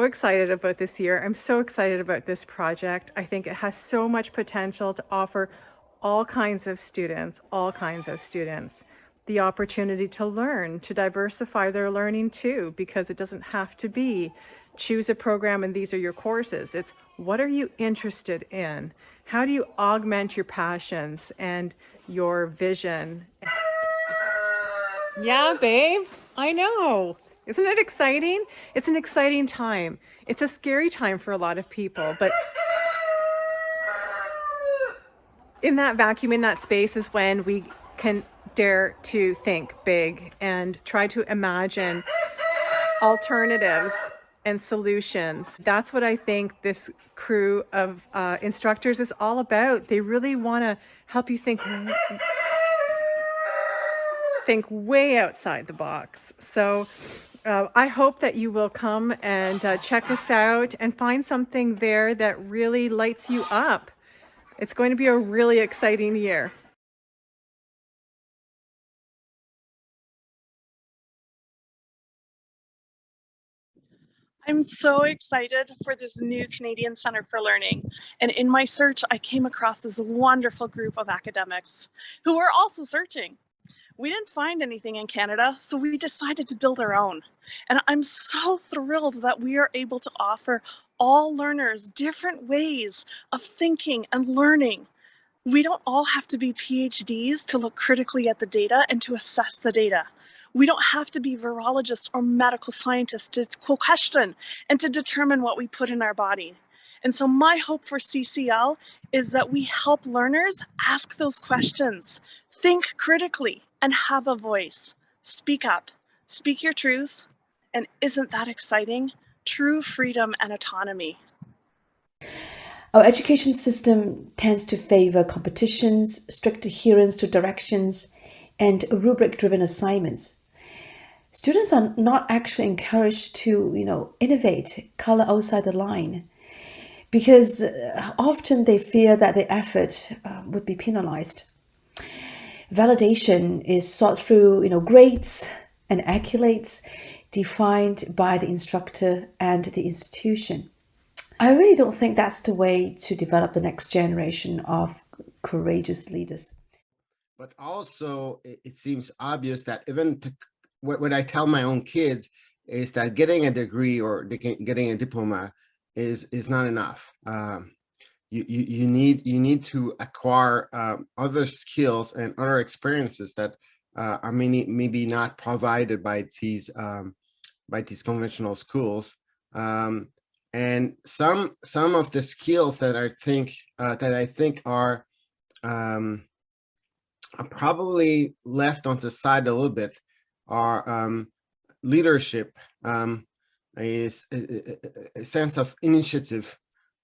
So excited about this year. I'm so excited about this project. I think it has so much potential to offer all kinds of students, the opportunity to learn, to diversify their learning too, because it doesn't have to be choose a program and these are your courses. It's what are you interested in? How do you augment your passions and your vision? Yeah, babe, I know. Isn't it exciting? It's an exciting time. It's a scary time for a lot of people, but in that vacuum, in that space is when we can dare to think big and try to imagine alternatives and solutions. That's what I think this crew of instructors is all about. They really want to help you think way outside the box. So I hope that you will come and check us out and find something there that really lights you up. It's going to be a really exciting year. I'm so excited for this new Canadian Centre for Learning. And in my search, I came across this wonderful group of academics who were also searching. We didn't find anything in Canada, so we decided to build our own. And I'm so thrilled that we are able to offer all learners different ways of thinking and learning. We don't all have to be PhDs to look critically at the data and to assess the data. We don't have to be virologists or medical scientists to question and to determine what we put in our body. And so my hope for CCL is that we help learners ask those questions, think critically, and have a voice. Speak up, speak your truth, and isn't that exciting? True freedom and autonomy. Our education system tends to favor competitions, strict adherence to directions, and rubric-driven assignments. Students are not actually encouraged to, innovate, color outside the line, because often they fear that their effort would be penalized. Validation is sought through, grades and accolades defined by the instructor and the institution. I really don't think that's the way to develop the next generation of courageous leaders. But also, it seems obvious that what I tell my own kids is that getting a degree or getting a diploma is not enough. You need to acquire other skills and other experiences that are maybe not provided by these conventional schools. And some of the skills that I think are probably left on the side a little bit are leadership, is a sense of initiative,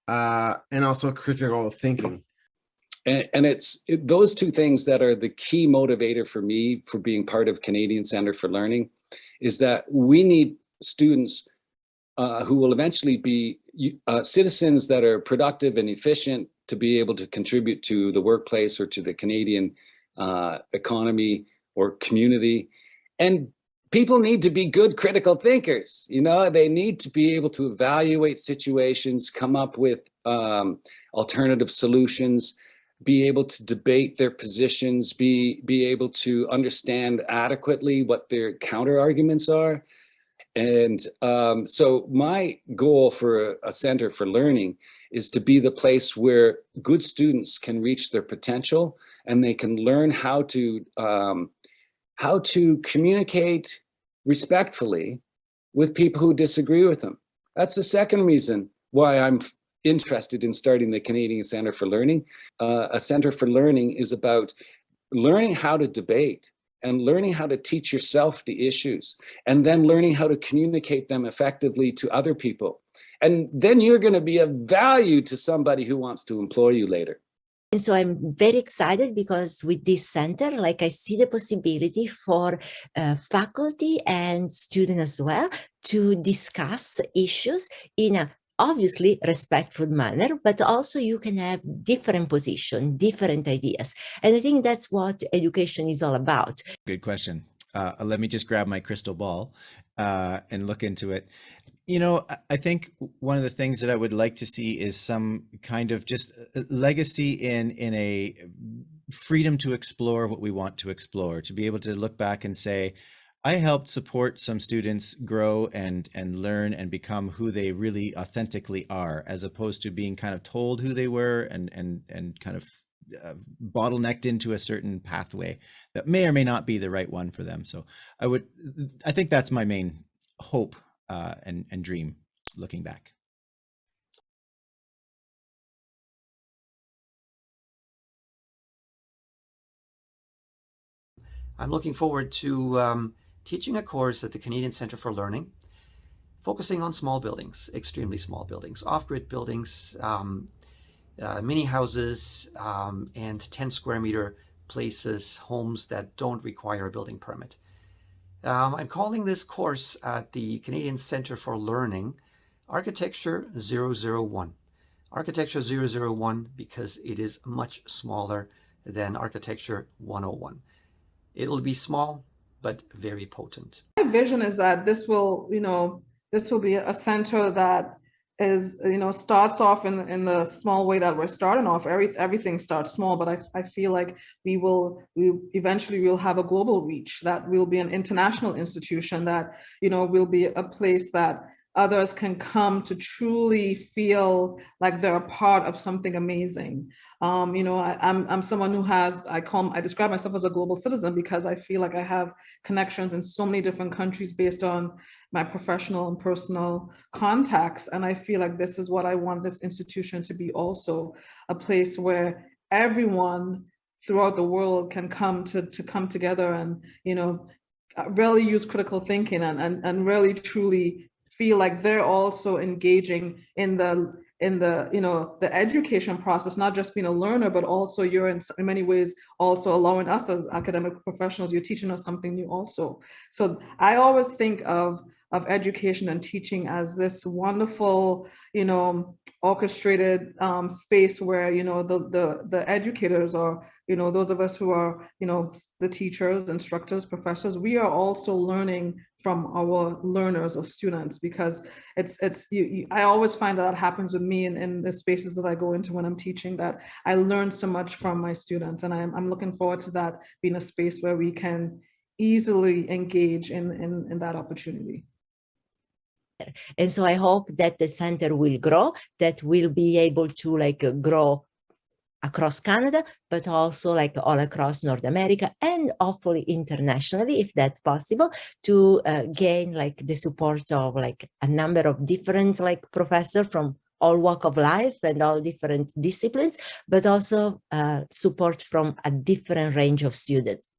and also critical thinking. And it's those two things that are the key motivator for me for being part of Canadian Centre for Learning, is that we need students who will eventually be citizens that are productive and efficient to be able to contribute to the workplace or to the Canadian economy or community. And people need to be good critical thinkers. They need to be able to evaluate situations, come up with alternative solutions, be able to debate their positions, be able to understand adequately what their counter arguments are. And so my goal for a Centre for Learning is to be the place where good students can reach their potential and they can learn how to communicate respectfully with people who disagree with them. That's the second reason why I'm interested in starting the Canadian Centre for Learning. A Centre for Learning is about learning how to debate and learning how to teach yourself the issues, and then learning how to communicate them effectively to other people. And then you're going to be of value to somebody who wants to employ you later. And so I'm very excited because with this center, I see the possibility for faculty and students as well to discuss issues in a obviously respectful manner, but also you can have different positions, different ideas. And I think that's what education is all about. Good question. Let me just grab my crystal ball and look into it. You know, I think one of the things that I would like to see is some kind of just legacy in a freedom to explore what we want to explore, to be able to look back and say, I helped support some students grow and learn and become who they really authentically are, as opposed to being kind of told who they were and kind of bottlenecked into a certain pathway that may or may not be the right one for them. So I think that's my main hope and dream looking back. I'm looking forward to teaching a course at the Canadian Centre for Learning, focusing on small buildings, extremely small buildings, off-grid buildings, mini houses, and 10 square meter places, homes that don't require a building permit. I'm calling this course at the Canadian Centre for Learning Architecture 001. Architecture 001 because it is much smaller than Architecture 101. It'll be small, but very potent. My vision is that this will be a center that is, starts off in the small way that we're starting off. Everything starts small, but I feel like we eventually will have a global reach, that we'll be an international institution, that, will be a place that others can come to truly feel like they're a part of something amazing. I'm someone who I describe myself as a global citizen because I feel like I have connections in so many different countries based on my professional and personal contacts. And I feel like this is what I want this institution to be, also a place where everyone throughout the world can come together and, really use critical thinking and really truly feel like they're also engaging in the education process, not just being a learner, but also you're in many ways also allowing us as academic professionals, you're teaching us something new also. So I always think of education and teaching as this wonderful, orchestrated space where, the educators are, those of us who are, the teachers, instructors, professors, we are also learning from our learners or students, because I always find that happens with me in the spaces that I go into when I'm teaching, that I learn so much from my students, and I'm looking forward to that being a space where we can easily engage in that opportunity. And so I hope that the center will grow, that we'll be able to grow across Canada, but also all across North America, and hopefully internationally, if that's possible, to gain the support of a number of different professors from all walk of life and all different disciplines, but also support from a different range of students.